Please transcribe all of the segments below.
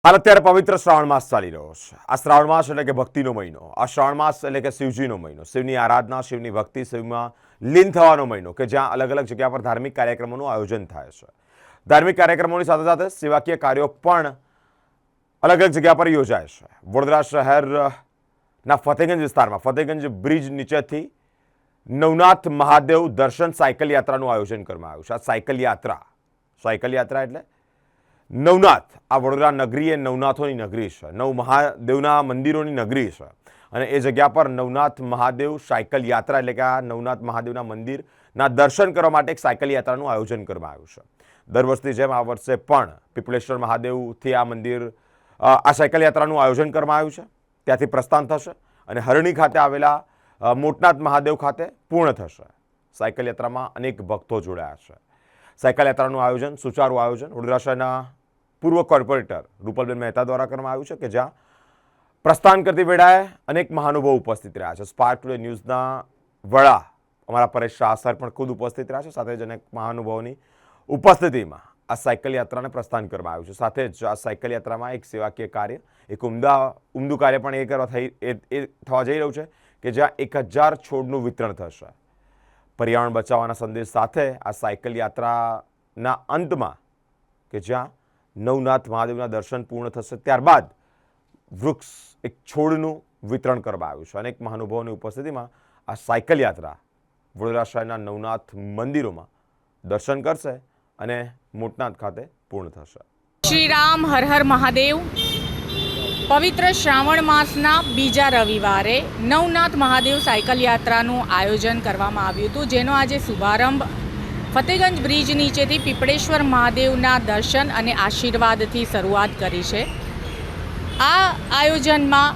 હાલ અત્યારે પવિત્ર શ્રાવણ માસ ચાલી રહ્યો છે। આ શ્રાવણ માસ એટલે કે ભક્તિનો મહિનો, આ શ્રાવણ માસ એટલે કે શિવજીનો મહિનો, શિવની આરાધના, શિવની ભક્તિ, શિવમાં લીન થવાનો મહિનો કે જ્યાં અલગ અલગ જગ્યા પર ધાર્મિક કાર્યક્રમોનું આયોજન થાય છે। ધાર્મિક કાર્યક્રમોની સાથે સાથે સેવાકીય કાર્યો પણ અલગ અલગ જગ્યા પર યોજાય છે। વડોદરા શહેરના ફતેગંજ વિસ્તારમાં ફતેગંજ બ્રિજ નીચેથી નવનાથ મહાદેવ દર્શન સાયકલ યાત્રાનું આયોજન કરવામાં આવ્યું છે। આ સાયકલ યાત્રા એટલે નવનાથ, આ વડોદરા નગરી એ નવનાથોની નગરી છે, નવ મહાદેવના મંદિરોની નગરી છે અને એ જગ્યા પર નવનાથ મહાદેવ સાયકલ યાત્રા એટલે કે આ નવનાથ મહાદેવના મંદિરના દર્શન કરવા માટે એક સાયકલ યાત્રાનું આયોજન કરવામાં આવ્યું છે। દર વર્ષની જેમ આ વર્ષે પણ પીપળેશ્વર મહાદેવથી આ મંદિર આ સાયકલ યાત્રાનું આયોજન કરવામાં આવ્યું છે। ત્યાંથી પ્રસ્થાન થશે અને હરણી ખાતે આવેલા મોટનાથ મહાદેવ ખાતે પૂર્ણ થશે। સાયકલ યાત્રામાં અનેક ભક્તો જોડાયા છે। સાયકલ યાત્રાનું આયોજન, સુચારું આયોજન વડોદરા શહેરના પૂર્વ કોર્પોરેટર રૂપલબેન મહેતા દ્વારા કરવામાં આવ્યું છે કે જ્યાં પ્રસ્થાન કરતી વેળાએ અનેક મહાનુભાવો ઉપસ્થિત રહ્યા છે। સ્પાર્ક ટુડે ન્યૂઝના વડા અમારા પરેશ શાહ સર પણ ખુદ ઉપસ્થિત રહ્યા છે। સાથે જ અનેક મહાનુભાવોની ઉપસ્થિતિમાં આ સાયકલ યાત્રાને પ્રસ્થાન કરવામાં આવ્યું છે। સાથે જ આ સાયકલ યાત્રામાં એક સેવાકીય કાર્ય, એક ઉમદું કાર્ય પણ એ થવા જઈ રહ્યું છે કે જ્યાં 1000 છોડનું વિતરણ થશે। પર્યાવરણ બચાવવાના સંદેશ સાથે આ સાયકલ યાત્રાના અંતમાં કે જ્યાં નવનાથ મહાદેવના દર્શન પૂર્ણ થશે ત્યારબાદ વૃક્ષ, એક છોડનું વિતરણ કરવામાં આવ્યું છે। અનેક મહાનુભાવોની ઉપસ્થિતિમાં આ સાયકલ યાત્રા વડોદરા શહેરના નવનાથ મંદિરોમાં દર્શન કરશે અને મોટનાથ ખાતે પૂર્ણ થશે। શ્રી રામ હર હર મહાદેવ। પવિત્ર શ્રાવણ માસના બીજા રવિવારે નવનાથ મહાદેવ સાયકલ યાત્રાનું આયોજન કરવામાં આવ્યું હતું, જેનો આજે શુભારંભ ફતેગંજ બ્રિજ નીચેથી પીપળેશ્વર મહાદેવના દર્શન અને આશીર્વાદથી શરૂઆત કરી છે। આ આયોજનમાં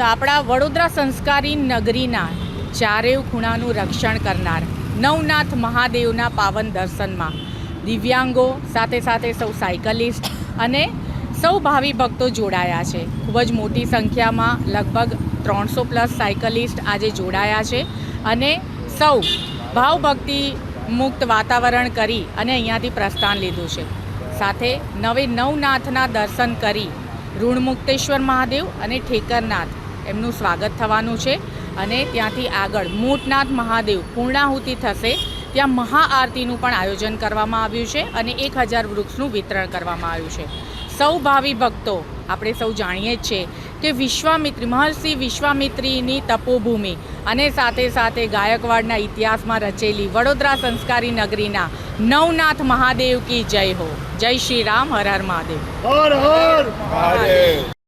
આપણા વડોદરા સંસ્કારી નગરીના ચારેય ખૂણાનું રક્ષણ કરનાર નવનાથ મહાદેવના પાવન દર્શનમાં દિવ્યાંગો સાથે સાથે સૌ સાયકલિસ્ટ અને સૌ ભાવિ ભક્તો જોડાયા છે। ખૂબ જ મોટી સંખ્યામાં લગભગ 300+ સાયકલિસ્ટ આજે જોડાયા છે અને સૌ ભાવભક્તિ મુક્ત વાતાવરણ કરી અને અહીંયાથી પ્રસ્થાન લીધું છે। સાથે નવનાથના દર્શન કરી ઋણમુક્તેશ્વર મહાદેવ અને ઠેકરનાથ એમનું સ્વાગત થવાનું છે અને ત્યાંથી આગળ મોટનાથ મહાદેવ પૂર્ણાહુતિ થશે, ત્યાં મહાઆરતીનું પણ આયોજન કરવામાં આવ્યું છે અને 1000 વૃક્ષનું વિતરણ કરવામાં આવ્યું છે। સૌ ભાવિ ભક્તો, આપણે સૌ જાણીએ જ છીએ કે મહર્ષિ વિશ્વામિત્રીની તપોભૂમિ અને સાથે સાથે ગાયકવાડના ઇતિહાસમાં રચેલી વડોદરા સંસ્કારી નગરીના નવનાથ મહાદેવ કી જય હો। જય શ્રી રામ, હર હર મહાદેવ। હર હર મહાદેવ।